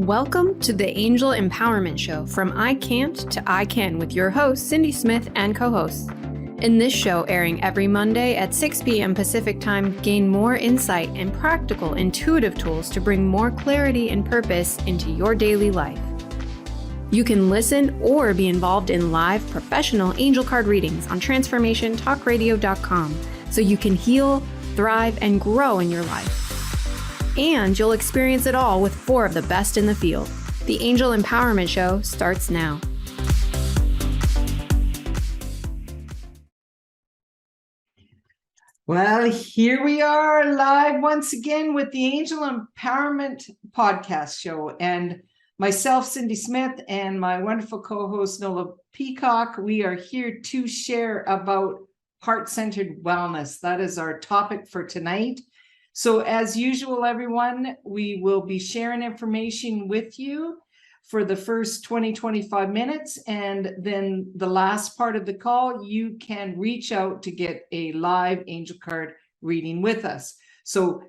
Welcome to the Angel Empowerment Show from I Can't to I Can with your host, Cindy Smith, and co-hosts. In this show, airing every Monday at 6 p.m. Pacific Time, gain more insight and practical, intuitive tools to bring more clarity and purpose into your daily life. You can listen or be involved in live professional angel card readings on transformationtalkradio.com so you can heal, thrive, and grow in your life. And you'll experience it all with 4 of the best in the field. The Angel Empowerment Show starts now. Well, here we are live once again with the Angel Empowerment Podcast Show. And myself, Cindy Smith, and my wonderful co-host, Nola Peacock, we are here to share about heart-centered wellness. That is our topic for tonight. So as usual, everyone, we will be sharing information with you for the first 20-25 minutes. And then the last part of the call, you can reach out to get a live angel card reading with us. So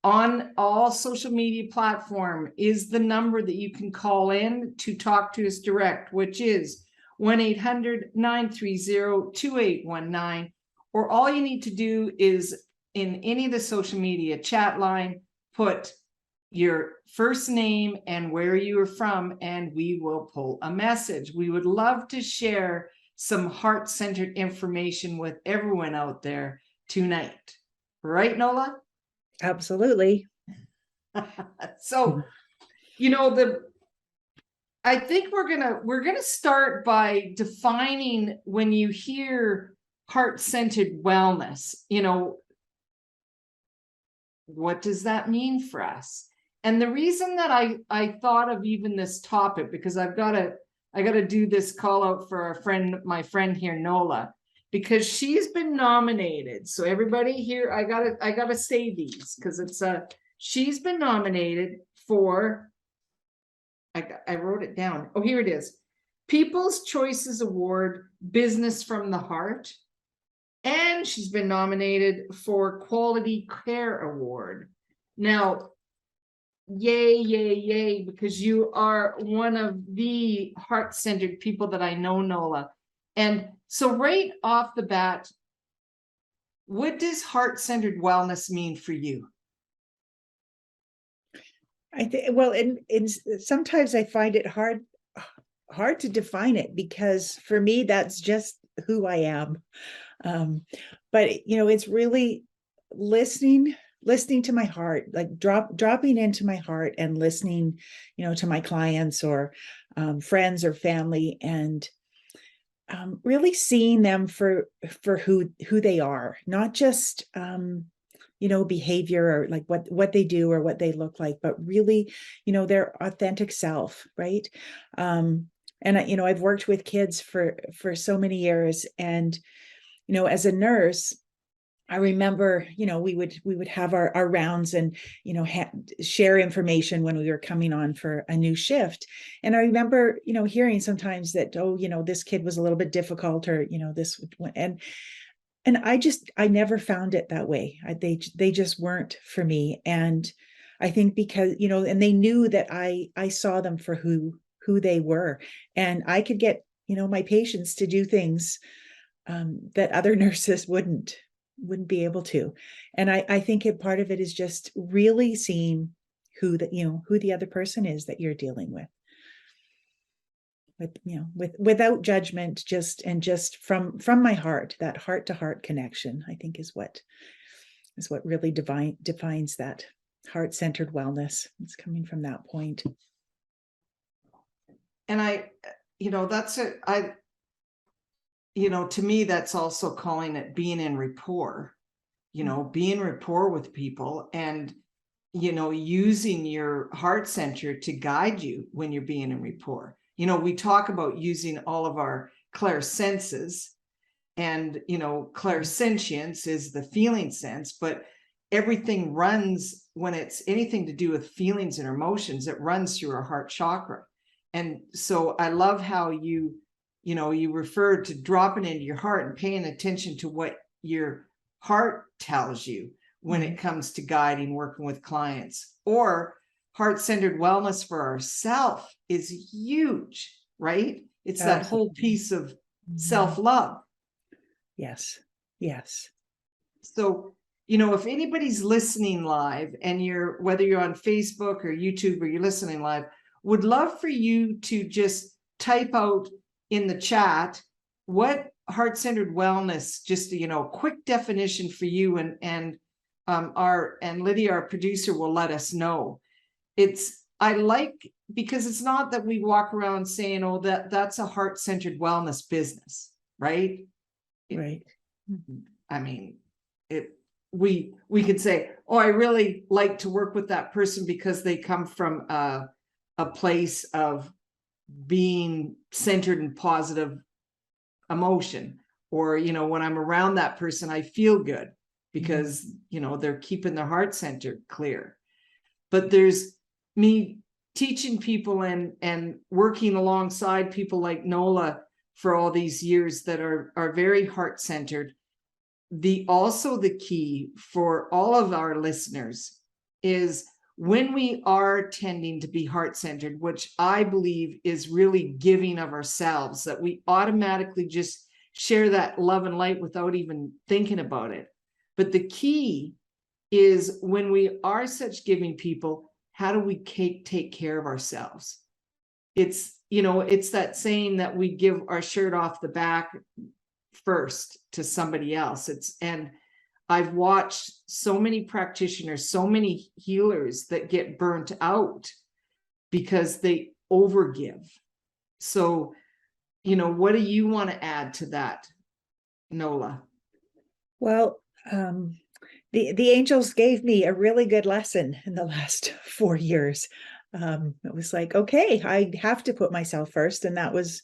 on all social media platform is the number that you can call in to talk to us direct, which is 1-800-930-2819. Or all you need to do is in any of the social media chat line, put your first name and where you are from, and we will pull a message. We would love to share some heart-centered information with everyone out there tonight. Right, Nola? Absolutely. So, I think we're gonna start by defining, when you hear heart-centered wellness, what does that mean for us? And the reason that I thought of even this topic, because I gotta do this call out for my friend here, Nola, because she's been nominated. So everybody here, I gotta say these, because she's been nominated for, I wrote it down. Oh, here it is. People's Choices Award, Business from the Heart. And she's been nominated for Quality Care Award. Now, yay, yay, yay, because you are one of the heart-centered people that I know, Nola. And so right off the bat, what does heart-centered wellness mean for you? I think, well, and sometimes I find it hard to define it, because for me, that's just who I am. But it's really listening to my heart, like dropping into my heart and listening, to my clients or friends or family, and really seeing them for who they are, not just behavior or like what they do or what they look like, but really, their authentic self, right? And I've worked with kids for so many years, and as a nurse, I remember, we would have our rounds and, share information when we were coming on for a new shift. And I remember, hearing sometimes that, this kid was a little bit difficult, or, this, and I never found it that way. They just weren't for me. And I think because, and they knew that I saw them for who they were, and I could get, my patients to do things that other nurses wouldn't be able to. And I think part of it is just really seeing who the other person is that you're dealing with, without judgment, just from my heart. That heart to heart connection, I think, is what really defines that heart-centered wellness. It's coming from that point. And to me, that's also calling it being in rapport, being rapport with people, and, using your heart center to guide you when you're being in rapport. We talk about using all of our clairsenses, and, clairsentience is the feeling sense, but everything runs, when it's anything to do with feelings and emotions, it runs through our heart chakra. And so I love how you referred to dropping into your heart and paying attention to what your heart tells you when it comes to guiding, working with clients, or heart-centered wellness for ourselves is huge, right? It's that whole piece of self-love. Yes. Yes. So, if anybody's listening live and whether you're on Facebook or YouTube or you're listening live, would love for you to just type out in the chat what heart-centered wellness, just a quick definition for you, and Lydia, our producer, will let us know. Because it's not that we walk around saying, oh, that's a heart-centered wellness business, right? Right. I mean, we could say, oh, I really like to work with that person because they come from a place of being centered in positive emotion, or when I'm around that person, I feel good because they're keeping their heart center clear. But there's me teaching people and working alongside people like Nola for all these years that are very heart-centered. Also the key for all of our listeners is when we are tending to be heart-centered, which I believe is really giving of ourselves, that we automatically just share that love and light without even thinking about it. But the key is when we are such giving people, how do we take care of ourselves? It's that saying that we give our shirt off the back first to somebody else. And I've watched so many practitioners, so many healers that get burnt out because they overgive. So, what do you want to add to that, Nola? Well, the angels gave me a really good lesson in the last 4 years. It was like, okay, I have to put myself first. And that was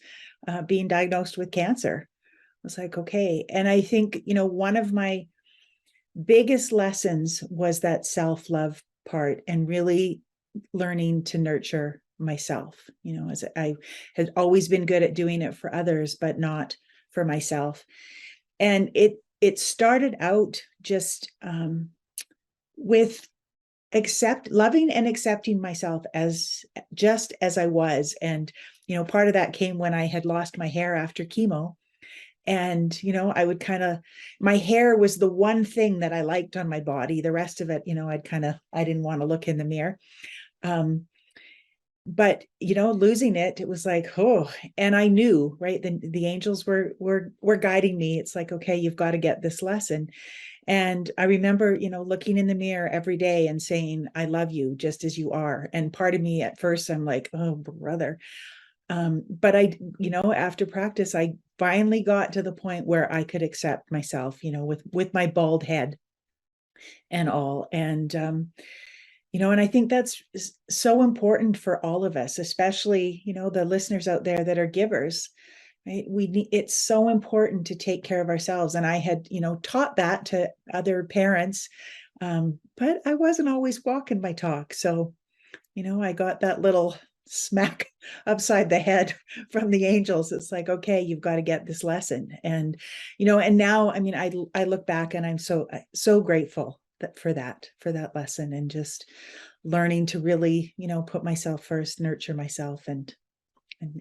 being diagnosed with cancer. I was like, okay. And I think, one of my biggest lessons was that self-love part, and really learning to nurture myself. As I had always been good at doing it for others, but not for myself. And it started out just with loving and accepting myself just as I was. And, part of that came when I had lost my hair after chemo. And, I would my hair was the one thing that I liked on my body. The rest of it, I didn't want to look in the mirror. But, losing it was like, oh, and I knew, right. The angels were guiding me. It's like, okay, you've got to get this lesson. And I remember, looking in the mirror every day and saying, I love you just as you are. And part of me at first, I'm like, oh, brother. But after practice, I finally got to the point where I could accept myself, with my bald head and all. And, and I think that's so important for all of us, especially, the listeners out there that are givers, right? It's so important to take care of ourselves. And I had, taught that to other parents, but I wasn't always walking my talk. So, I got that little smack upside the head from the angels. It's like, okay, you've got to get this lesson. And, and now, I look back and I'm so grateful for that lesson, and just learning to really, put myself first, nurture myself, and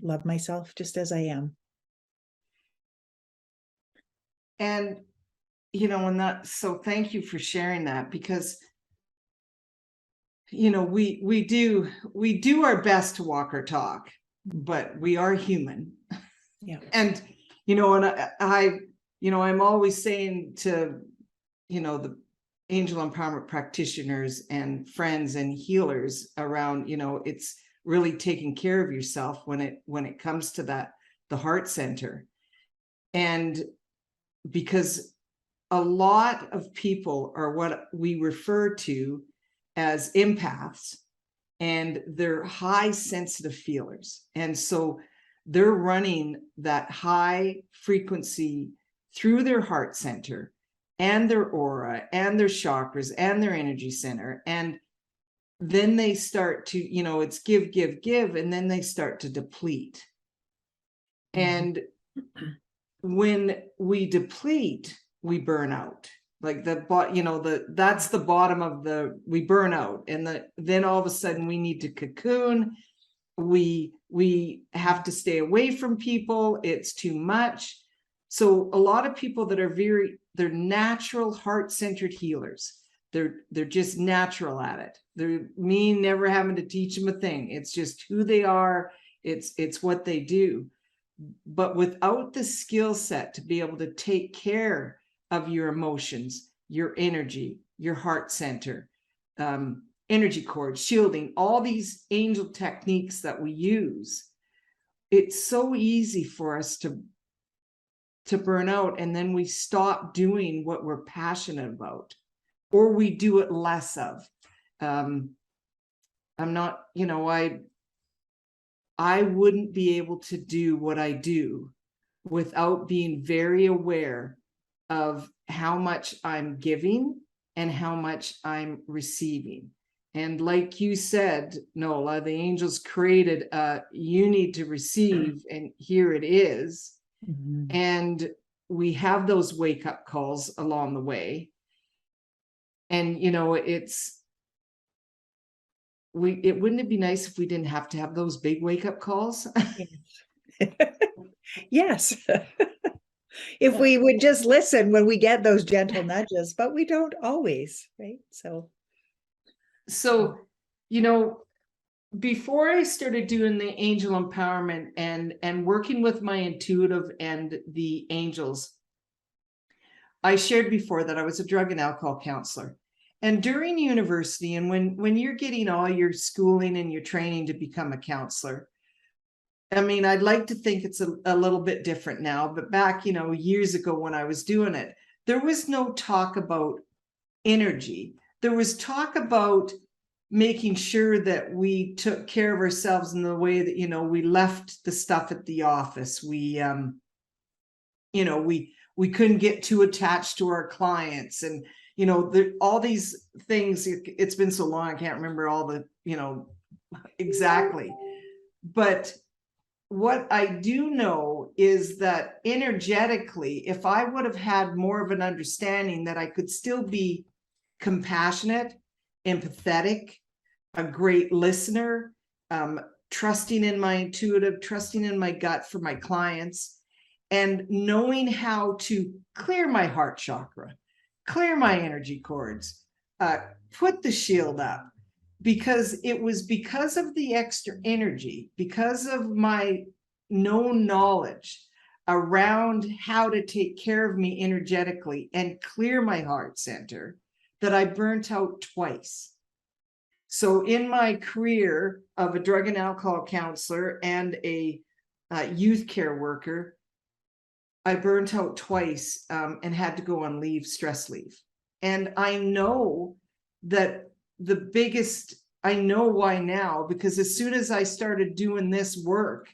love myself just as I am. And, so thank you for sharing that, because we do our best to walk our talk, but we are human. Yeah. And, I'm always saying to, the angel empowerment practitioners and friends and healers around, it's really taking care of yourself when it comes to the heart center. And because a lot of people are what we refer to as empaths, and they're high sensitive feelers. And so they're running that high frequency through their heart center and their aura and their chakras and their energy center. And then they start to, it's give, and then they start to deplete. And when we deplete, we burn out. like that's the bottom of we burn out, and then all of a sudden we need to cocoon. We have to stay away from people. It's too much. So a lot of people that are they're natural heart-centered healers. They're just natural at it. They're me never having to teach them a thing. It's just who they are. It's what they do. But without the skill set to be able to take care of your emotions, your energy, your heart center, energy cord, shielding, all these angel techniques that we use, it's so easy for us to burn out, and then we stop doing what we're passionate about, or we do it less of. I'm not, I wouldn't be able to do what I do without being very aware of how much I'm giving and how much I'm receiving. And like you said, Nola, the angels created you need to receive, and here it is. Mm-hmm. And we have those wake-up calls along the way. And wouldn't it be nice if we didn't have to have those big wake-up calls? Yes. If we would just listen when we get those gentle nudges, but we don't always, right? So before I started doing the angel empowerment and working with my intuitive and the angels, I shared before that I was a drug and alcohol counselor. And during university, and when you're getting all your schooling and your training to become a counselor, I mean, I'd like to think it's a little bit different now, but back, years ago when I was doing it, there was no talk about energy. There was talk about making sure that we took care of ourselves in the way that, we left the stuff at the office. We couldn't get too attached to our clients, and, all these things. It's been so long, I can't remember all the, exactly. But what I do know is that energetically, if I would have had more of an understanding that I could still be compassionate, empathetic, a great listener, trusting in my intuitive, trusting in my gut for my clients, and knowing how to clear my heart chakra, clear my energy cords, put the shield up, because it was because of the extra energy, because of my known knowledge around how to take care of me energetically and clear my heart center, that I burnt out twice. So in my career of a drug and alcohol counselor and a youth care worker, I burnt out twice and had to go on stress leave. And I know that I know why now, because as soon as I started doing this work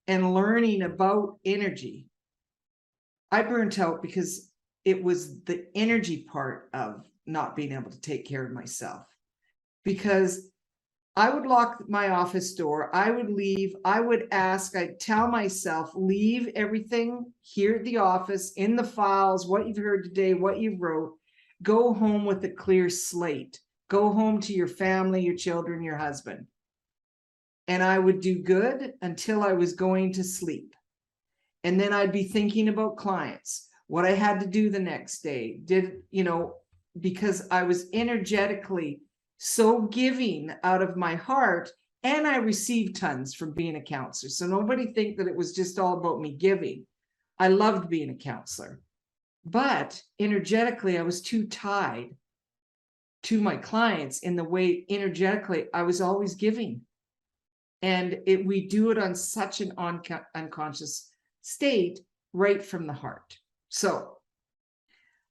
and learning about energy, I burnt out because it was the energy part of not being able to take care of myself. Because I would lock my office door, I would leave, I'd tell myself, leave everything here at the office, in the files, what you've heard today, what you wrote, go home with a clear slate, go home to your family, your children, your husband. And I would do good until I was going to sleep. And then I'd be thinking about clients, what I had to do the next day, because I was energetically so giving out of my heart, and I received tons from being a counselor. So nobody think that it was just all about me giving. I loved being a counselor, but energetically, I was too tied to my clients in the way energetically I was always giving. And we do it on such an unconscious state right from the heart. So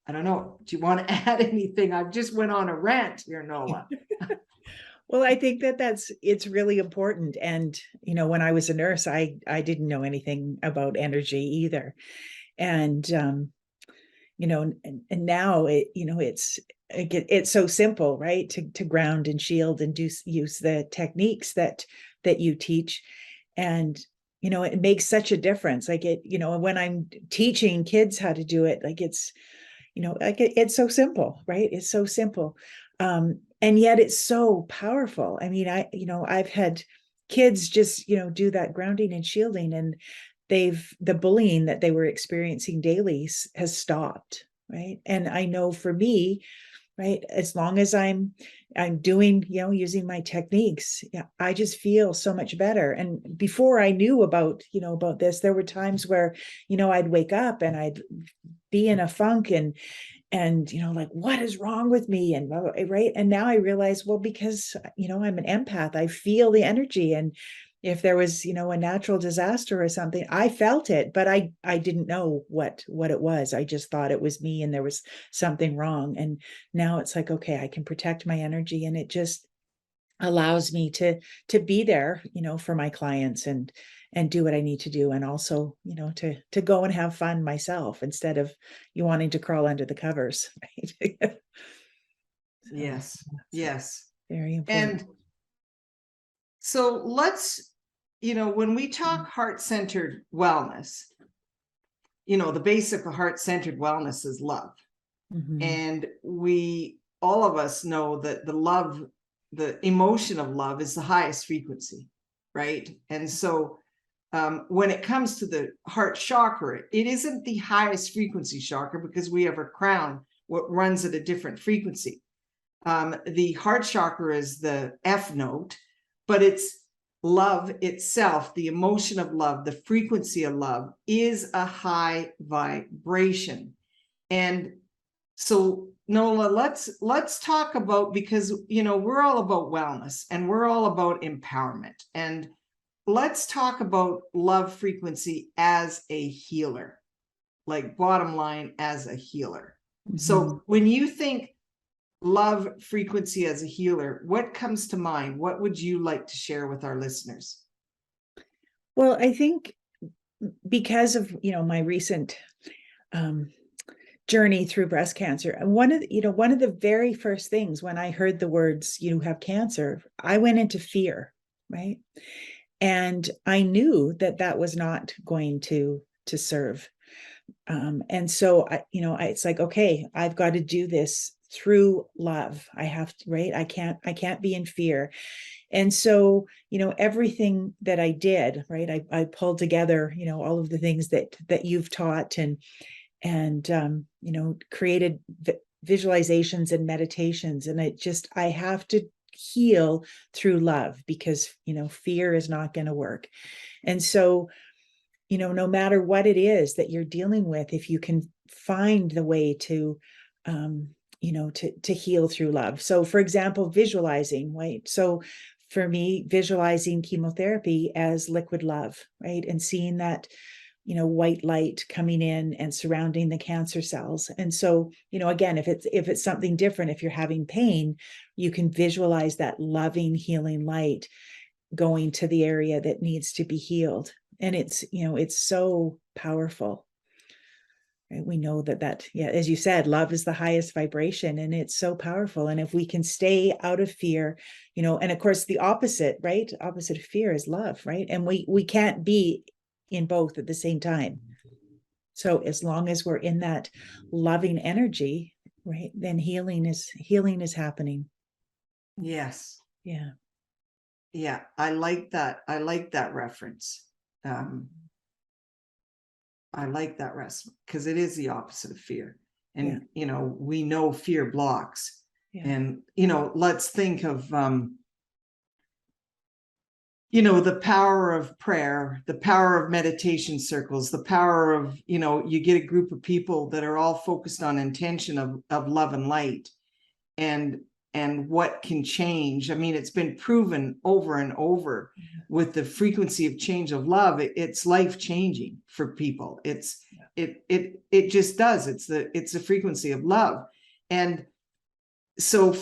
I don't know. Do you want to add anything? I've just went on a rant here, Nola. Well, I think it's really important. And, when I was a nurse, I didn't know anything about energy either. And, and now it's so simple, right? To ground and shield and use the techniques that you teach. And, it makes such a difference. Like when I'm teaching kids how to do it, like it's like it's so simple, right? It's so simple. And yet it's so powerful. I mean, I've had kids just, do that grounding and shielding, and the bullying that they were experiencing daily has stopped, right? And I know for me, right, as long as I'm doing, using my techniques, yeah, I just feel so much better. And before I knew about this, there were times where I'd wake up and I'd be in a funk, and like, what is wrong with me, and blah, blah, right. And now I realize, well, because I'm an empath, I feel the energy. And if there was a natural disaster or something, I felt it, but I didn't know what it was. I just thought it was me and there was something wrong. And now it's like, okay, I can protect my energy, and it just allows me to be there for my clients, and do what I need to do, and also to go and have fun myself, instead of you wanting to crawl under the covers, right? So, Yes, yes. very important. And so let's, when we talk heart-centered wellness, the basic of heart-centered wellness is love. Mhm. And all of us know that the emotion of love is the highest frequency, right? And so when it comes to the heart chakra, it isn't the highest frequency chakra, because we have a crown what runs at a different frequency. The heart chakra is the F note, but it's love itself, the emotion of love, the frequency of love is a high vibration. And so Nola, let's talk about, because we're all about wellness and we're all about empowerment, and let's talk about love frequency as a healer, like bottom line, as a healer. Mhm. So when you think love frequency as a healer, what comes to mind? What would you like to share with our listeners? Well, I think because of my recent journey through breast cancer, and one of the very first things when I heard the words "you have cancer," I went into fear, right? And I knew that was not going to serve. And so it's like, okay, I've got to do this through love. I have to, right? I can't be in fear. And so everything that I did, right, I pulled together all of the things that you've taught, and created visualizations and meditations. And I have to heal through love, because fear is not going to work. And so no matter what it is that you're dealing with, if you can find the way to to heal through love. So for example, visualizing, right? So for me, visualizing chemotherapy as liquid love, right? And seeing that white light coming in and surrounding the cancer cells. And so again, if it's something different, if you're having pain, you can visualize that loving, healing light going to the area that needs to be healed. And it's so powerful, right? We know that yeah, as you said, love is the highest vibration, and it's so powerful. And if we can stay out of fear, and of course the opposite, right, opposite of fear is love, right? And we can't be in both at the same time. So as long as we're in that loving energy, right, then healing is happening. Yes. Yeah. Yeah, I like that reference. I like that reference because it is the opposite of fear. And we know fear blocks. Yeah. And let's think of the power of prayer, the power of meditation circles, the power of you get a group of people that are all focused on intention of love and light, and what can change. I mean, it's been proven over and over with the frequency of change of love. It's life changing for people. It just does. It's the frequency of love. And so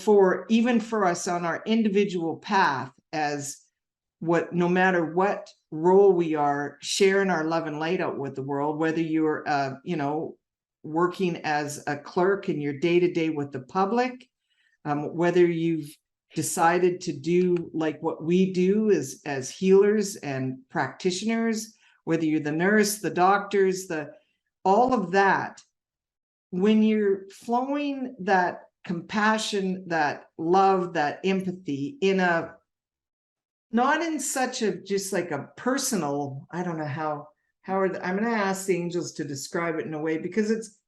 even for us on our individual path, as no matter what role we are, sharing our love and light out with the world, whether you're working as a clerk in your day-to-day with the public, whether you've decided to do like what we do as healers and practitioners, whether you're the nurse, the doctors, all of that, when you're flowing that compassion, that love, that empathy in a, not in such a, just like a personal, I don't know how I'm going to ask the angels to describe it in a way, because it's,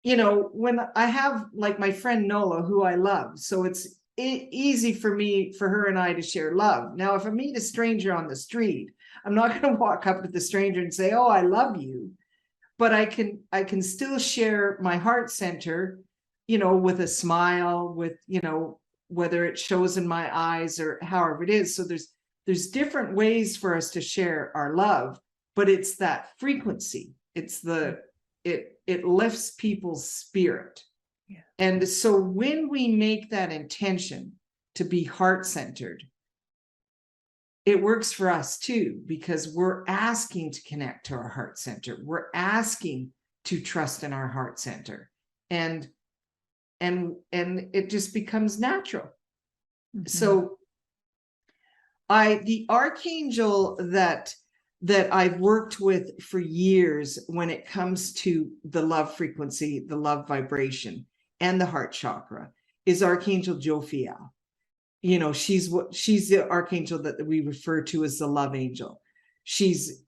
you know, when I have like my friend Nola, who I love, so it's easy for me, for her and I to share love. Now, if I meet a stranger on the street, I'm not going to walk up to the stranger and say, oh, I love you, but I can still share my heart center, you know, with a smile, with, you know, whether it shows in my eyes or however it is. So there's different ways for us to share our love, but it's that frequency. It's it lifts people's spirit. Yeah. And so when we make that intention to be heart-centered, it works for us too, because we're asking to connect to our heart center. We're asking to trust in our heart center. And it just becomes natural. Mm-hmm. So the archangel that I've worked with for years when it comes to the love frequency, the love vibration, and the heart chakra is Archangel Jophiel. You know, she's the archangel that we refer to as the love angel.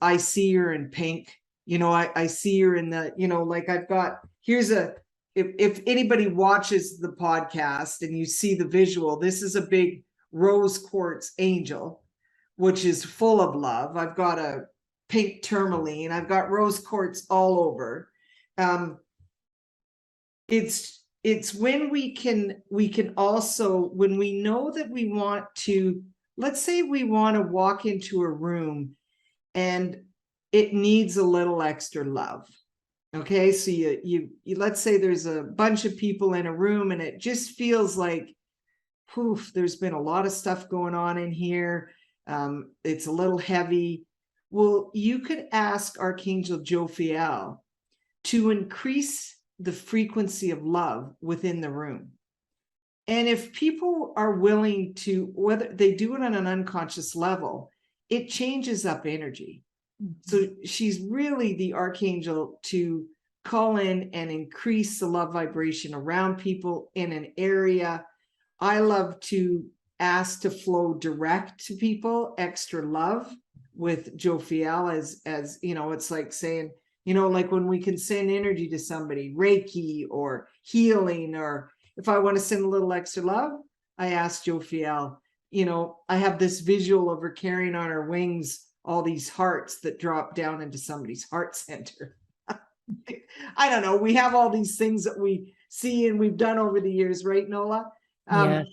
I see her in pink. You know, I see her in the, you know, like I've got, if anybody watches the podcast and you see the visual, this is a big rose quartz angel, which is full of love. I've got a pink tourmaline. I've got rose quartz all over. It's when we can also, when we know that we want to, let's say we want to walk into a room and it needs a little extra love. Okay, so you let's say there's a bunch of people in a room and it just feels like, poof, there's been a lot of stuff going on in here. It's a little heavy. Well, you could ask Archangel Jophiel to increase the frequency of love within the room. And if people are willing to, whether they do it on an unconscious level, it changes up energy. Mm-hmm. So she's really the archangel to call in and increase the love vibration around people in an area. I love to ask to flow direct to people, extra love with Jophiel, as you know, it's like saying, you know, like when we can send energy to somebody, Reiki or healing, or if I want to send a little extra love, I ask Jophiel. You know, I have this visual of her carrying on her wings all these hearts that drop down into somebody's heart center. I don't know. We have all these things that we see and we've done over the years, right, Nola? Yes.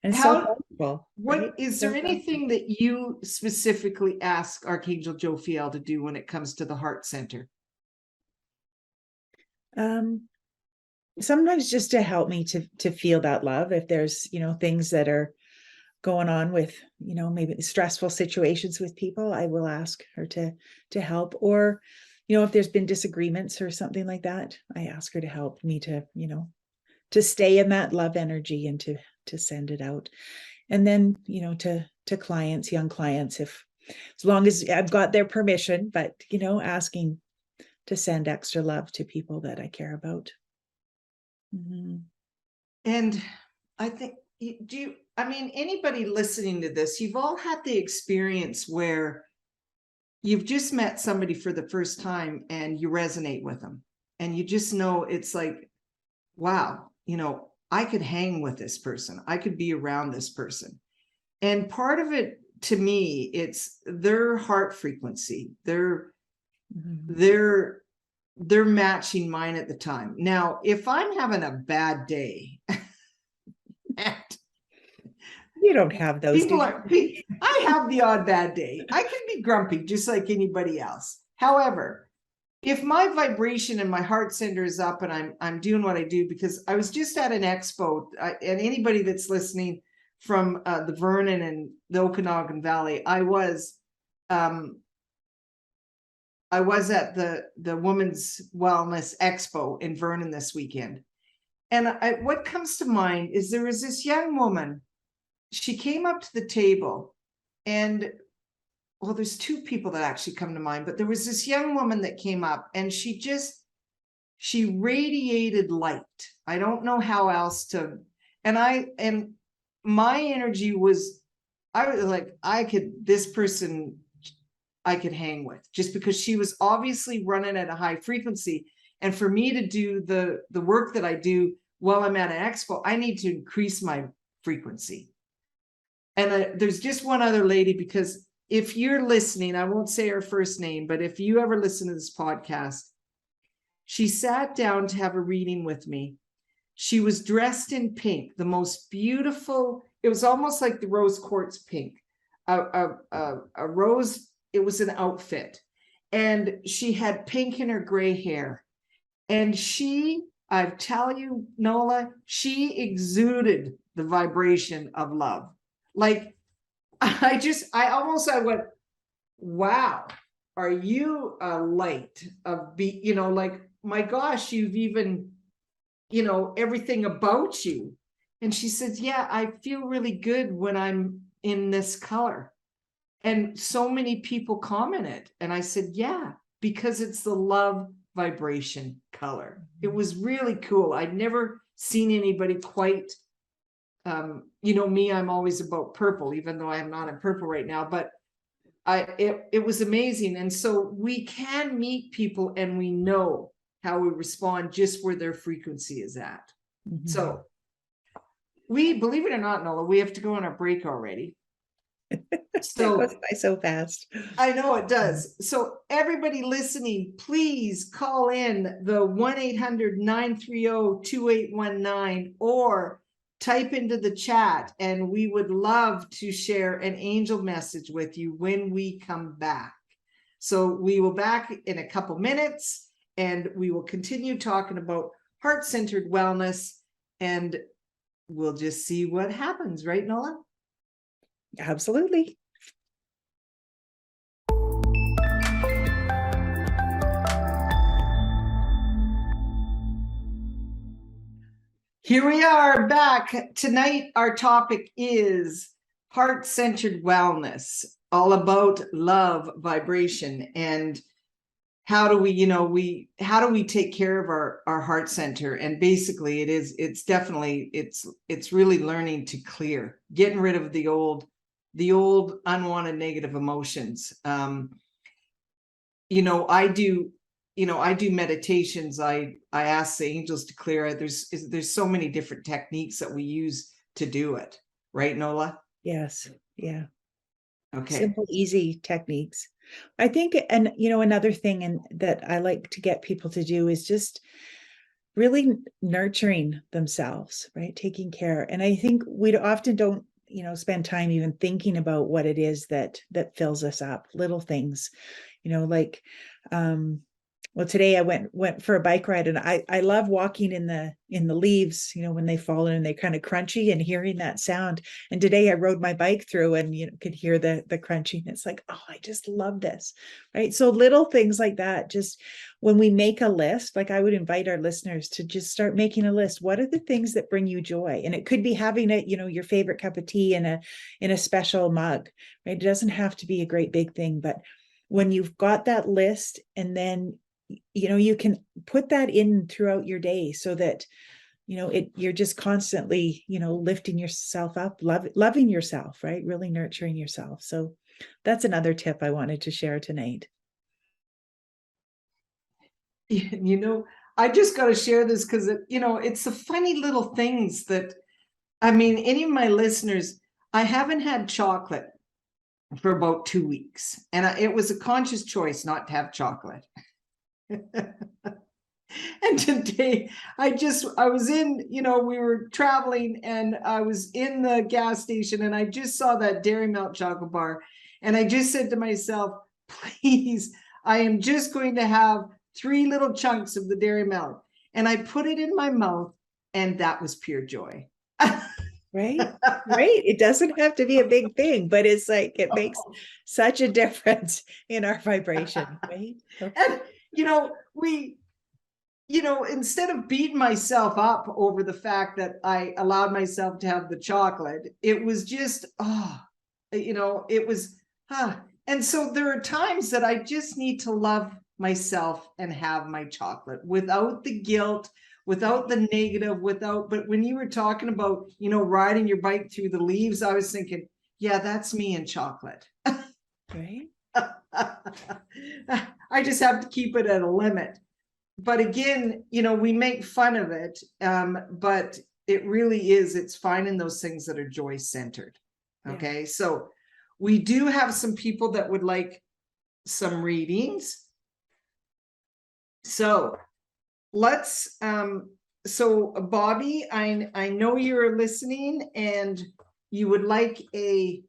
And so powerful. What is there anything that you specifically ask Archangel Jophiel to do when it comes to the heart center? Sometimes just to help me to feel that love. If there's, you know, things that are going on with, you know, maybe stressful situations with people, I will ask her to help. Or, you know, if there's been disagreements or something like that, I ask her to help me to, you know, to stay in that love energy and to send it out. And then, you know, to clients, young clients, as long as I've got their permission, but, you know, asking to send extra love to people that I care about. Mm-hmm. And I think, I mean, anybody listening to this, you've all had the experience where you've just met somebody for the first time and you resonate with them. And you just know, it's like, wow, you know, I could hang with this person. I could be around this person. And part of it, to me, it's their heart frequency. They're matching mine at the time. Now, if I'm having a bad day, you don't have those. I have the odd bad day. I can be grumpy just like anybody else. However, if my vibration and my heart center is up and I'm doing what I do, because I was just at an expo, and anybody that's listening from the Vernon and the Okanagan Valley, I was at the Women's Wellness Expo in Vernon this weekend. And what comes to mind is there was this young woman. She came up to the table, and well, there's two people that actually come to mind, but there was this young woman that came up, and she she radiated light. I don't know how else to, and my energy was, I was like, this person I could hang with, just because she was obviously running at a high frequency. And for me to do the work that I do while I'm at an expo, I need to increase my frequency. And there's just one other lady, because if you're listening, I won't say her first name, but if you ever listen to this podcast, she sat down to have a reading with me. She was dressed in pink, the most beautiful. It was almost like the rose quartz pink, a rose. It was an outfit, and she had pink in her gray hair. And I tell you, Nola, she exuded the vibration of love. Like, I went, wow, are you a light of like, my gosh, you've even, everything about you. And she says, yeah, I feel really good when I'm in this color. And so many people commented. And I said, yeah, because it's the love vibration color. It was really cool. I'd never seen anybody quite, me, I'm always about purple, even though I'm not in purple right now, but it was amazing. And so we can meet people and we know how we respond just where their frequency is at. Mm-hmm. So we, believe it or not, Nola, we have to go on our break already. So it goes by so fast. I know it does. So everybody listening, please call in the 1-800-930-2819 or type into the chat, and we would love to share an angel message with you when we come back. So we will back in a couple minutes, and we will continue talking about heart-centered wellness, and we'll just see what happens, right, Nola? Absolutely. Here we are back. Tonight, our topic is heart-centered wellness, all about love, vibration, and how do we take care of our heart center? And basically it's really learning to clear, getting rid of the old unwanted negative emotions. I do meditations. I ask the angels to clear it. There's so many different techniques that we use to do it. Right, Nola? Yes. Yeah. Okay. Simple, easy techniques. I think, and another thing that I like to get people to do is just really nurturing themselves, right? Taking care. And I think we often don't, spend time even thinking about what it is that fills us up. Little things, like, well, today I went for a bike ride, and I love walking in the leaves, when they fall in and they're kind of crunchy, and hearing that sound. And today I rode my bike through and could hear the crunching. It's like, oh, I just love this, right? So little things like that. Just when we make a list, like I would invite our listeners to just start making a list. What are the things that bring you joy? And it could be having your favorite cup of tea in a special mug, right? It doesn't have to be a great big thing, but when you've got that list, and then you can put that in throughout your day, so that you're just constantly lifting yourself up, loving yourself, right? Really nurturing yourself. So that's another tip I wanted to share tonight. I just got to share this because it's the funny little things that, any of my listeners, I haven't had chocolate for about 2 weeks, and it was a conscious choice not to have chocolate. And today I was in, we were traveling, and I was in the gas station, and I just saw that Dairy Milk chocolate bar, and I just said to myself, please, I am just going to have 3 little chunks of the Dairy Milk. And I put it in my mouth, and that was pure joy. Right. It doesn't have to be a big thing, but it's like, it makes such a difference in our vibration, right? And instead of beating myself up over the fact that I allowed myself to have the chocolate, it was just, and so there are times that I just need to love myself and have my chocolate without the guilt, without the negative, but when you were talking about, riding your bike through the leaves, I was thinking, yeah, that's me and chocolate. Right. I just have to keep it at a limit. But again, we make fun of it, but it really is, it's finding those things that are joy centered. Okay. Yeah. So we do have some people that would like some readings. So let's, so Bobby, I know you're listening and you would like a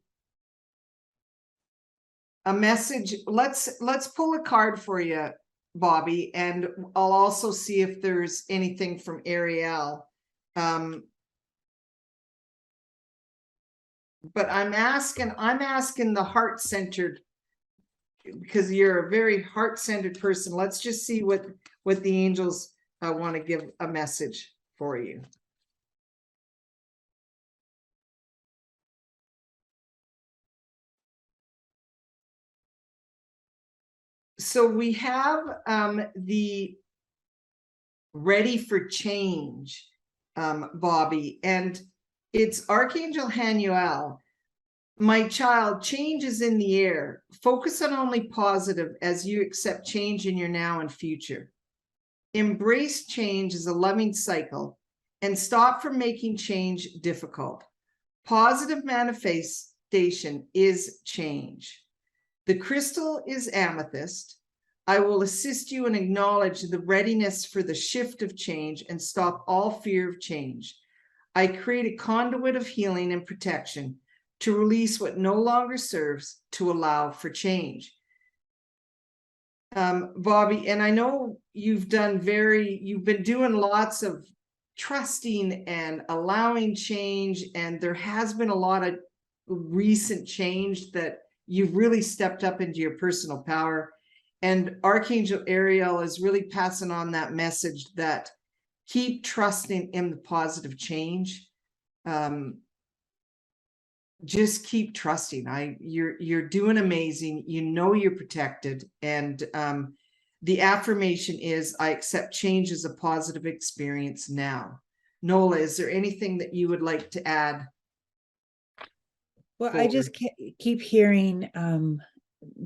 message. Let's pull a card for you, Bobby, and I'll also see if there's anything from Ariel. But I'm asking the heart-centered, because you're a very heart-centered person. Let's just see what the angels want to give a message for you. So we have the ready for change, Bobby, and it's Archangel Hanuel. My child, change is in the air. Focus on only positive as you accept change in your now and future. Embrace change as a loving cycle and stop from making change difficult. Positive manifestation is change. The crystal is amethyst. I will assist you and acknowledge the readiness for the shift of change and stop all fear of change. I create a conduit of healing and protection to release what no longer serves, to allow for change. Bobby, and I know you've been doing lots of trusting and allowing change, and there has been a lot of recent change that you've really stepped up into your personal power. And Archangel Ariel is really passing on that message that keep trusting in the positive change. Just keep trusting. You're doing amazing. You're protected. And the affirmation is, I accept change as a positive experience now. Nola, is there anything that you would like to add? Well, I just keep hearing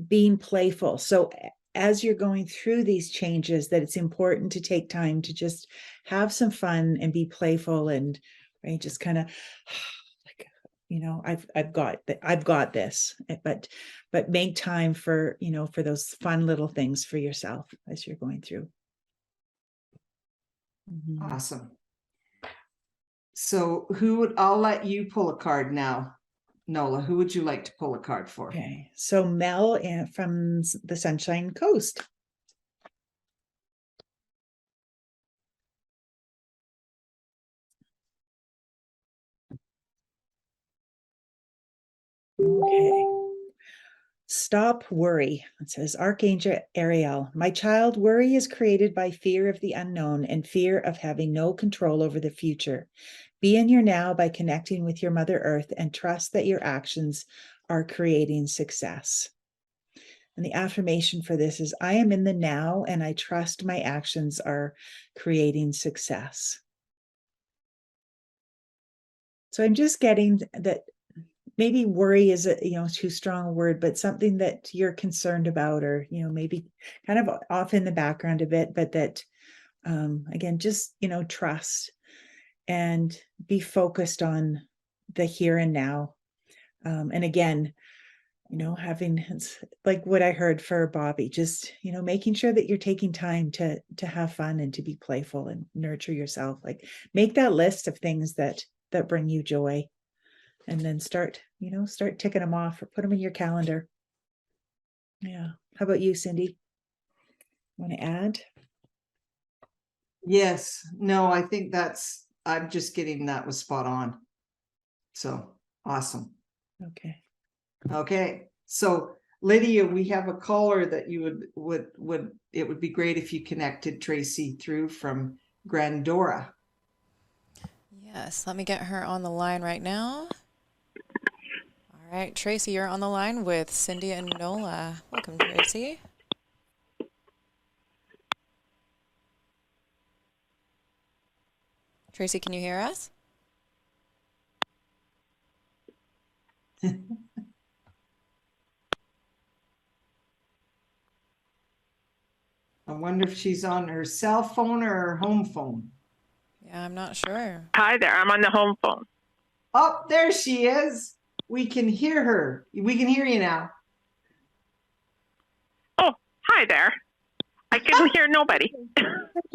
being playful. So as you're going through these changes, that it's important to take time to just have some fun and be playful, and right, just kind of I've got this, but make time for, for those fun little things for yourself as you're going through. Mm-hmm. Awesome. So I'll let you pull a card now. Nola, who would you like to pull a card for? Okay. So Mel from the Sunshine Coast. Okay. Stop worry. It says, Archangel Ariel, my child, worry is created by fear of the unknown and fear of having no control over the future. Be in your now by connecting with your Mother Earth and trust that your actions are creating success. And the affirmation for this is, I am in the now and I trust my actions are creating success. So I'm just getting that maybe worry is too strong a word, but something that you're concerned about, or maybe kind of off in the background a bit, but that again, just trust and be focused on the here and now. And again, having, it's like what I heard for Bobby, just making sure that you're taking time to have fun and to be playful and nurture yourself. Like, make that list of things that bring you joy. And then start ticking them off or put them in your calendar. Yeah. How about you, Cindy? Want to add? Yes. No, I think I'm just getting that was spot on. So awesome. Okay. Okay. So Lydia, we have a caller that you it would be great if you connected Tracy through from Grandora. Yes. Let me get her on the line right now. All right, Tracy, you're on the line with Cindy and Nola. Welcome, Tracy. Tracy, can you hear us? I wonder if she's on her cell phone or her home phone. Yeah, I'm not sure. Hi there, I'm on the home phone. Oh, there she is. We can hear her. We can hear you now. Oh, hi there. I couldn't hear nobody.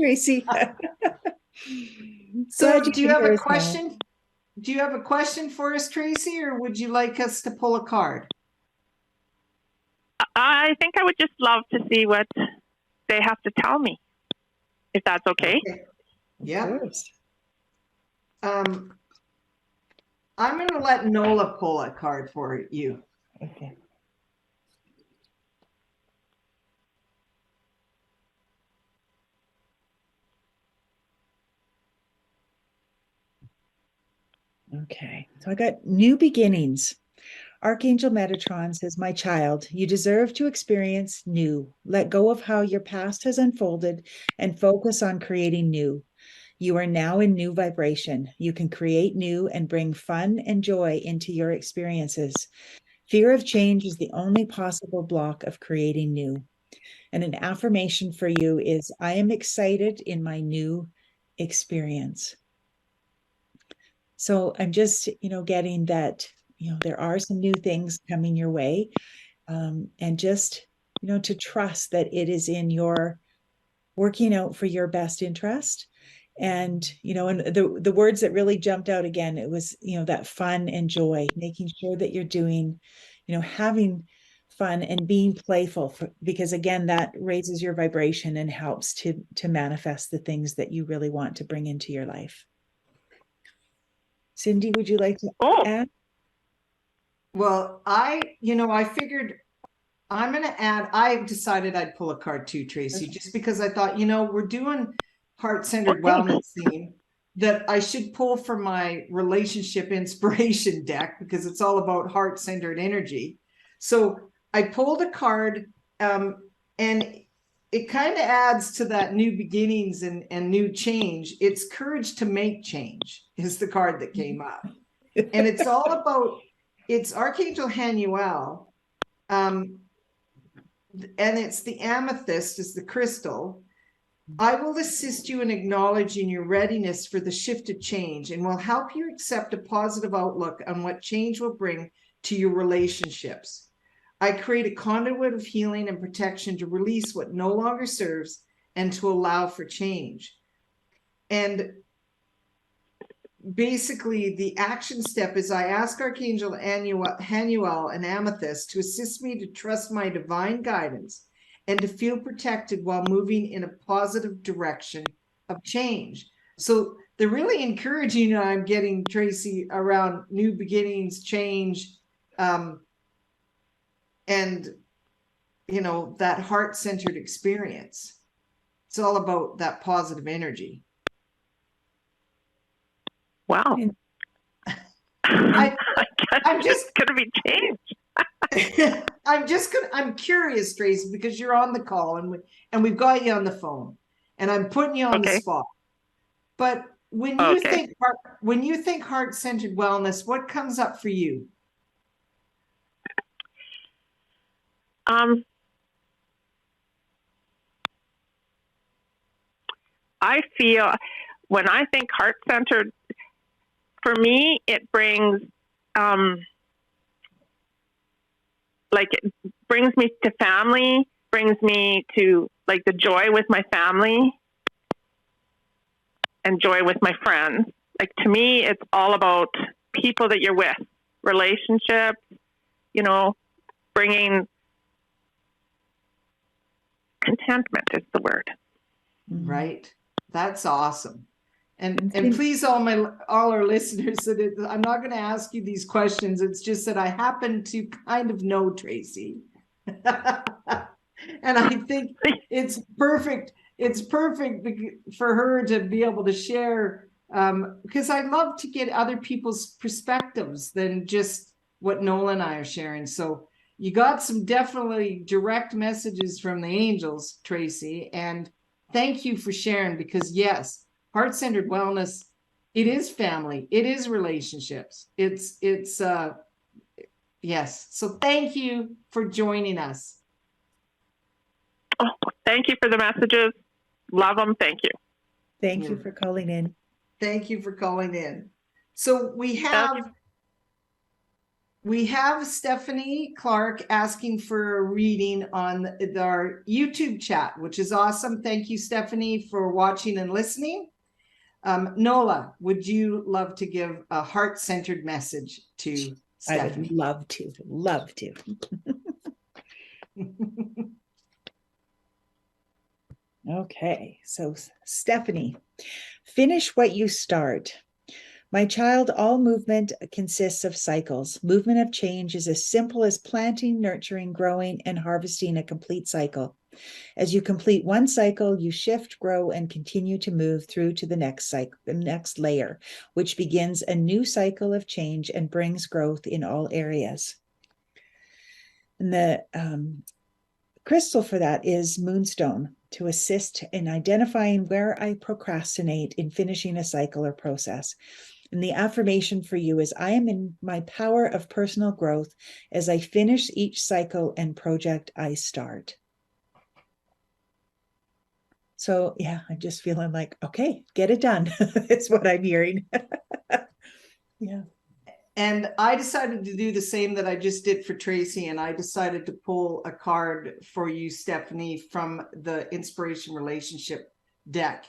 Tracy. So Glad do you can have hear a us now. question? Do you have a question for us, Tracy, or would you like us to pull a card? I think I would just love to see what they have to tell me, if that's okay. Yeah. Of course. I'm going to let Nola pull a card for you. Okay. Okay, so I got new beginnings. Archangel Metatron says, my child, you deserve to experience new. Let go of how your past has unfolded and focus on creating new. You are now in new vibration. You can create new and bring fun and joy into your experiences. Fear of change is the only possible block of creating new. And an affirmation for you is, I am excited in my new experience. So I'm just, getting that, there are some new things coming your way. And just, to trust that it is in your working out for your best interest. And, and the words that really jumped out again, it was, that fun and joy, making sure that you're doing, having fun and being playful because again, that raises your vibration and helps to manifest the things that you really want to bring into your life. Cindy, would you like to add? Well, I figured I'm going to add, I decided I'd pull a card too, Tracy, just because I thought, we're doing heart-centered wellness theme, that I should pull from my relationship inspiration deck because it's all about heart-centered energy. So I pulled a card and it kind of adds to that new beginnings and new change. It's courage to make change is the card that came up. And it's all about, it's Archangel Hanuel. And it's the amethyst is the crystal. I will assist you in acknowledging your readiness for the shift of change and will help you accept a positive outlook on what change will bring to your relationships. I create a conduit of healing and protection to release what no longer serves and to allow for change. And basically, the action step is I ask Archangel Hanuel and Amethyst to assist me to trust my divine guidance and to feel protected while moving in a positive direction of change. So they're really encouraging I'm getting, Tracy, around new beginnings, change, and, that heart-centered experience. It's all about that positive energy. Wow. I'm just going to be changed. I'm curious, Tracy, because you're on the call and we've got you on the phone and I'm putting you on the spot. But when you think heart-centered wellness, what comes up for you? I feel when I think heart-centered, for me, it brings, it brings me to family, brings me to the joy with my family and joy with my friends. To me, it's all about people that you're with, relationships, bringing contentment is the word. Right. That's awesome. And please, all our listeners, I'm not going to ask you these questions. It's just that I happen to kind of know Tracy. And I think it's perfect. It's perfect for her to be able to share, because I love to get other people's perspectives than just what Nola and I are sharing. So you got some definitely direct messages from the angels, Tracy, and thank you for sharing, because yes, heart-centered wellness It is family. It is relationships. It's yes. So thank you for joining us. Oh, thank you for the messages. Love them. Thank you. Thank you for calling in. Thank you for calling in. So we have Stephanie Clark asking for a reading on our YouTube chat, which is awesome. Thank you, Stephanie, for watching and listening. Nola, would you love to give a heart-centered message to Stephanie? I would love to, love to. Okay, so Stephanie, finish what you start. My child, all movement consists of cycles. Movement of change is as simple as planting, nurturing, growing, and harvesting a complete cycle. As you complete one cycle, you shift, grow, and continue to move through to the next cycle, the next layer, which begins a new cycle of change and brings growth in all areas. And the crystal for that is moonstone, to assist in identifying where I procrastinate in finishing a cycle or process. And the affirmation for you is, I am in my power of personal growth as I finish each cycle and project I start. So yeah, I'm just feeling like, okay, get it done. It's what I'm hearing. Yeah. And I decided to do the same that I just did for Tracy, and I decided to pull a card for you, Stephanie, from the Inspiration Relationship deck.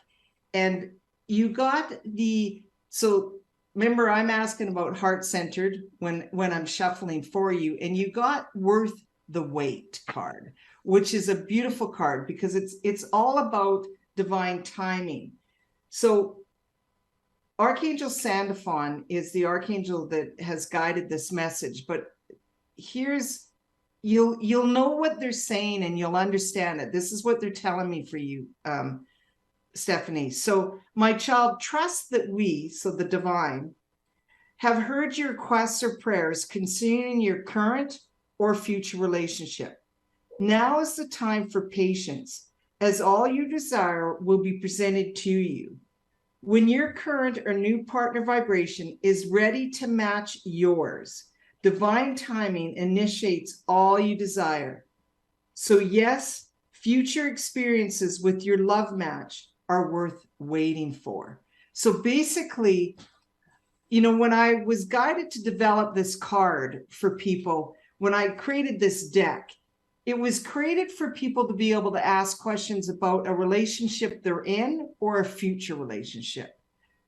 And you got so remember, I'm asking about heart-centered when I'm shuffling for you, and you got Worth the Wait card, which is a beautiful card because it's all about divine timing. So Archangel Sandalphon is the archangel that has guided this message, but here's, you'll know what they're saying and you'll understand it. This is what they're telling me for you, Stephanie. So, my child, trust that we, so the divine, have heard your requests or prayers concerning your current or future relationship. Now is the time for patience, as all you desire will be presented to you. When your current or new partner vibration is ready to match yours, divine timing initiates all you desire. So yes, future experiences with your love match are worth waiting for. So basically, you know, when I was guided to develop this card for people, when I created this deck, it was created for people to be able to ask questions about a relationship they're in or a future relationship.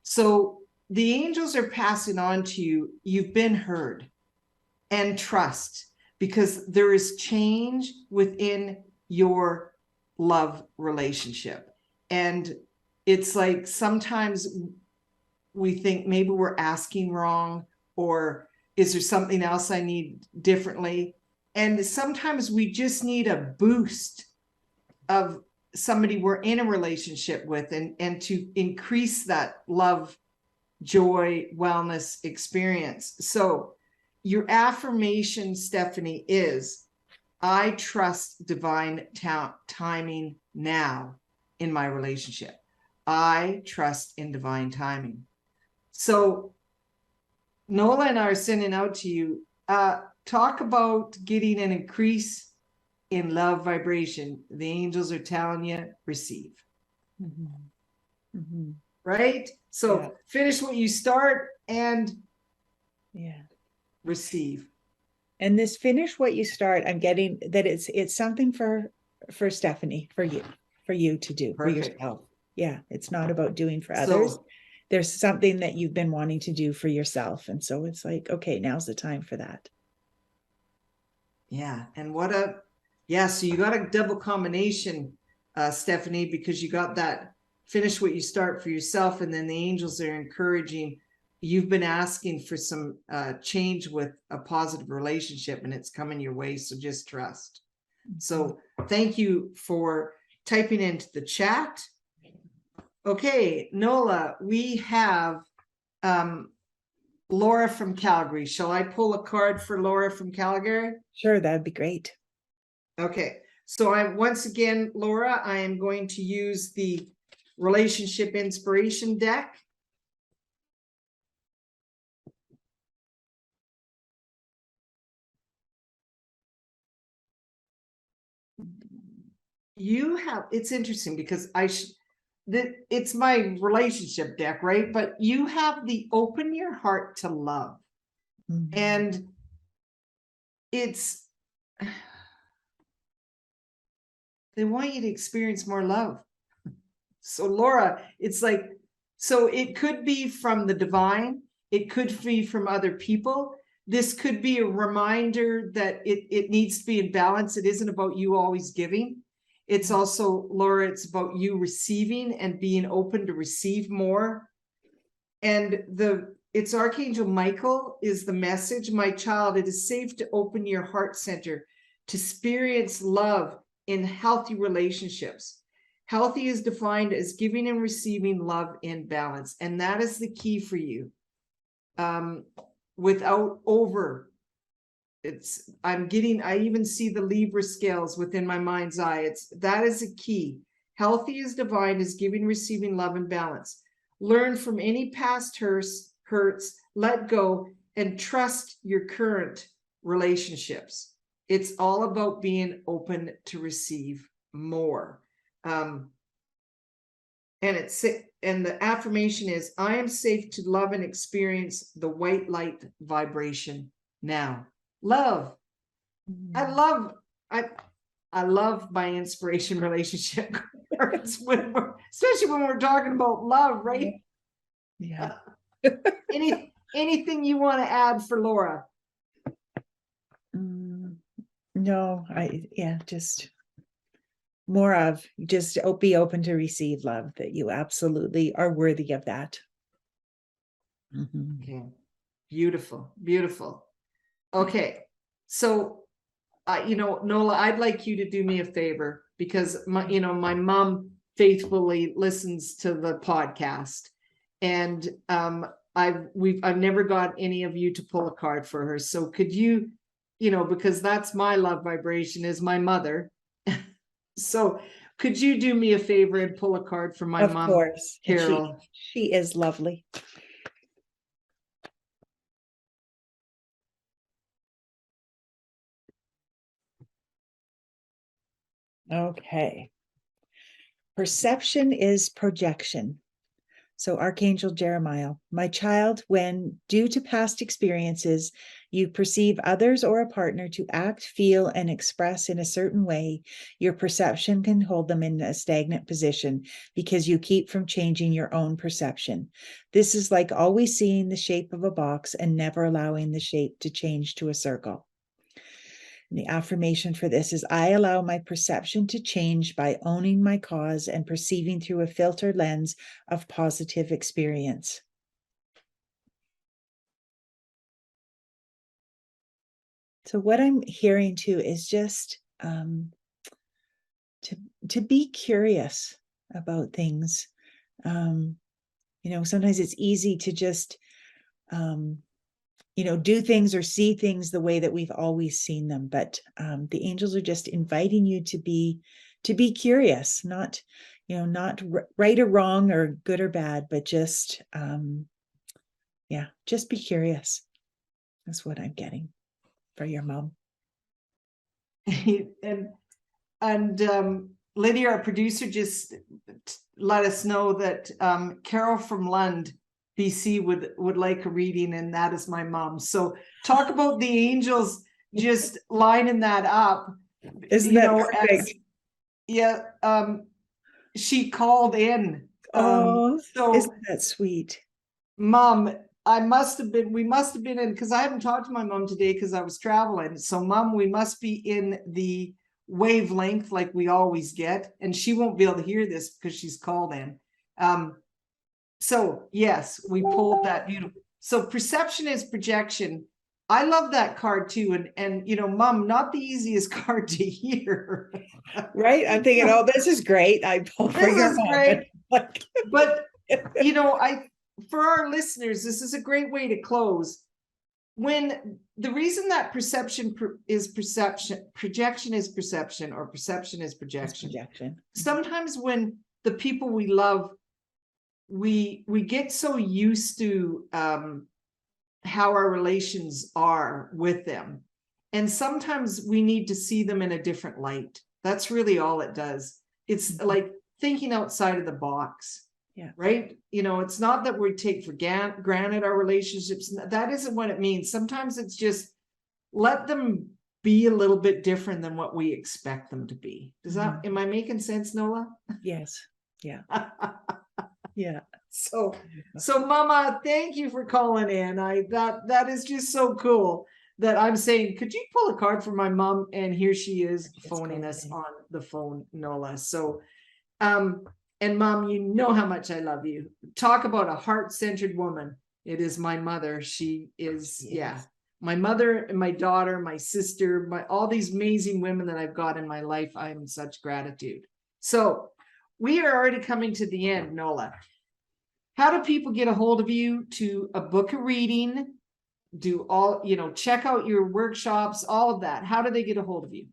So the angels are passing on to you, you've been heard, and trust, because there is change within your love relationship. And it's like sometimes we think maybe we're asking wrong, or is there something else I need differently? And sometimes we just need a boost of somebody we're in a relationship with, and to increase that love, joy, wellness experience. So your affirmation, Stephanie, is, I trust divine timing now in my relationship. I trust in divine timing. So Nola and I are sending out to you, talk about getting an increase in love vibration. The angels are telling you, receive. Mm-hmm. Mm-hmm. Right? So finish what you start and receive. And this finish what you start, I'm getting that it's something for Stephanie, for you to do. Perfect. For yourself. Yeah, it's not about doing for others. There's something that you've been wanting to do for yourself. And so it's like, okay, now's the time for that. Yeah. And so you got a double combination, Stephanie, because you got that finish what you start for yourself. And then the angels are encouraging, you've been asking for some change with a positive relationship, and it's coming your way. So just trust. So thank you for typing into the chat. Okay, Nola, we have Laura from Calgary. Shall I pull a card for Laura from Calgary? Sure, that'd be great. Okay, so once again, Laura, I am going to use the Relationship Inspiration deck. it's interesting because it's my relationship deck, right? But you have the open your heart to love. Mhm. And they want you to experience more love. So Laura, it's like, so it could be from the divine, it could be from other people. This could be a reminder that it needs to be in balance. It isn't about you always giving. It's also, Laura, it's about you receiving and being open to receive more. And it's Archangel Michael is the message. My child, it is safe to open your heart center to experience love in healthy relationships. Healthy is defined as giving and receiving love in balance. And that is the key for you. Without over, I even see the Libra scales within my mind's eye. That is a key. Healthy is defined as giving, receiving love in balance. Learn from any past hurts, let go, and trust your current relationships. It's all about being open to receive more. And the affirmation is, I am safe to love and experience the white light vibration now. Love. I love my inspiration relationship cards, especially when we're talking about love, right? Yeah. Anything you want to add for Laura? No, just more of just be open to receive love, that you absolutely are worthy of that. Okay. Beautiful, beautiful. Okay. So, Nola, I'd like you to do me a favor, because my mom faithfully listens to the podcast, and I've never got any of you to pull a card for her. So could you, because that's my love vibration, is my mother. So could you do me a favor and pull a card for my mom? Of course. Carol? She is lovely. Okay. Perception is projection. So Archangel Jeremiah, my child, when due to past experiences, you perceive others or a partner to act, feel, and express in a certain way, your perception can hold them in a stagnant position because you keep from changing your own perception. This is like always seeing the shape of a box and never allowing the shape to change to a circle. And the affirmation for this is, I allow my perception to change by owning my cause and perceiving through a filtered lens of positive experience. So what I'm hearing too is just to be curious about things. Sometimes it's easy to just do things or see things the way that we've always seen them. But the angels are just inviting you to be curious, not right or wrong or good or bad, but just be curious. That's what I'm getting for your mom. and Lydia, our producer, just let us know that Carol from Lund, BC would like a reading, and that is my mom. So talk about the angels just lining that up. Isn't that perfect? She called in. So isn't So that sweet? Mom, we must have been in, because I haven't talked to my mom today because I was traveling. So Mom, we must be in the wavelength like we always get, and she won't be able to hear this because she's called in. So yes, we pulled that beautiful. So perception is projection. I love that card too. And Mom, not the easiest card to hear. Right? I'm thinking, oh, this is great. I pulled for your mom. Great. But for our listeners, this is a great way to close. When the reason that projection is perception, or perception is projection. Sometimes when the people we love, we get so used to how our relations are with them, and sometimes we need to see them in a different light. That's really all it does. It's like thinking outside of the box. Yeah. Right. You know, it's not that we take for granted our relationships. That isn't what it means. Sometimes it's just let them be a little bit different than what we expect them to be. Am I making sense, Nola? Yes. Yeah. Yeah. So Mama, thank you for calling in. That is just so cool that I'm saying, could you pull a card for my mom? And here she is phoning us on the phone, Nola. So, and Mom, you know how much I love you. Talk about a heart-centered woman. It is my mother. She is, my mother and my daughter, my sister, all these amazing women that I've got in my life. I am in such gratitude. So we are already coming to the end, Nola. How do people get a hold of you to book a reading? Check out your workshops, all of that. How do they get a hold of you?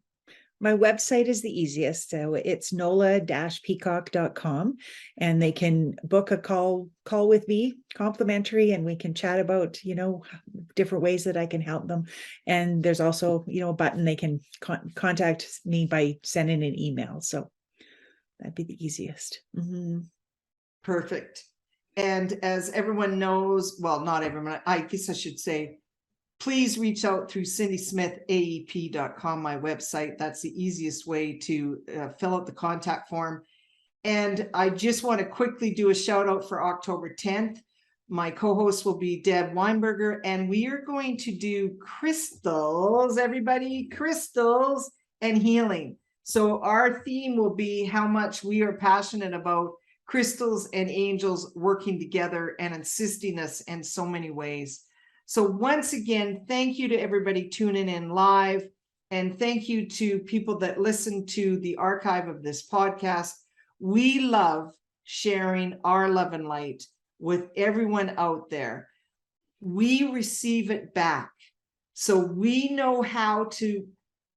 My website is the easiest. So it's nola-peacock.com, and they can book a call with me, complimentary, and we can chat about, different ways that I can help them. And there's also, a button they can contact me by sending an email. So that'd be the easiest. Mm-hmm. Perfect. And as everyone knows, well, not everyone, I guess I should say, please reach out through CindySmithAEP.com, my website. That's the easiest way to fill out the contact form. And I just want to quickly do a shout out for October 10th. My co-host will be Deb Weinberger, and we are going to do crystals, everybody, crystals and healing. So our theme will be how much we are passionate about crystals and angels working together and assisting us in so many ways. So once again, thank you to everybody tuning in live, and thank you to people that listen to the archive of this podcast. We love sharing our love and light with everyone out there. We receive it back. So we know how to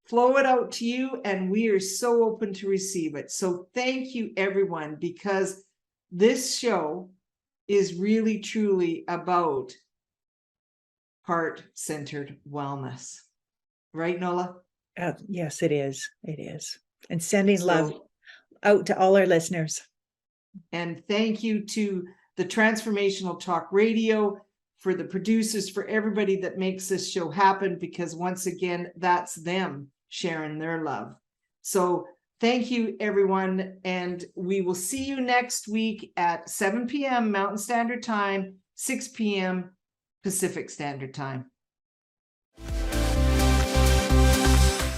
flow it out to you, and we are so open to receive it. So thank you, everyone, because this show is really, truly about heart-centered wellness. Right, Nola? Yes, it is. It is. And sending love out to all our listeners. And thank you to the Transformational Talk Radio, for the producers, for everybody that makes this show happen, because once again, that's them sharing their love. So thank you, everyone. And we will see you next week at 7 p.m. Mountain Standard Time, 6 p.m. Pacific Standard Time.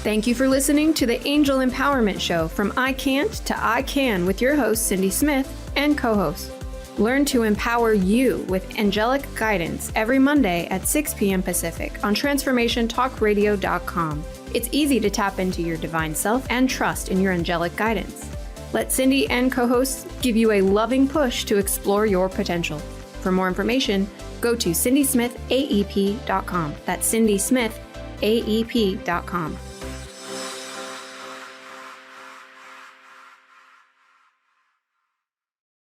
Thank you for listening to the Angel Empowerment Show from I Can't to I Can with your host, Cindy Smith, and co-host. Learn to empower you with angelic guidance every Monday at 6 p.m. Pacific on TransformationTalkRadio.com. It's easy to tap into your divine self and trust in your angelic guidance. Let Cindy and co-hosts give you a loving push to explore your potential. For more information, go to CindySmithAEP.com. That's CindySmithAEP.com.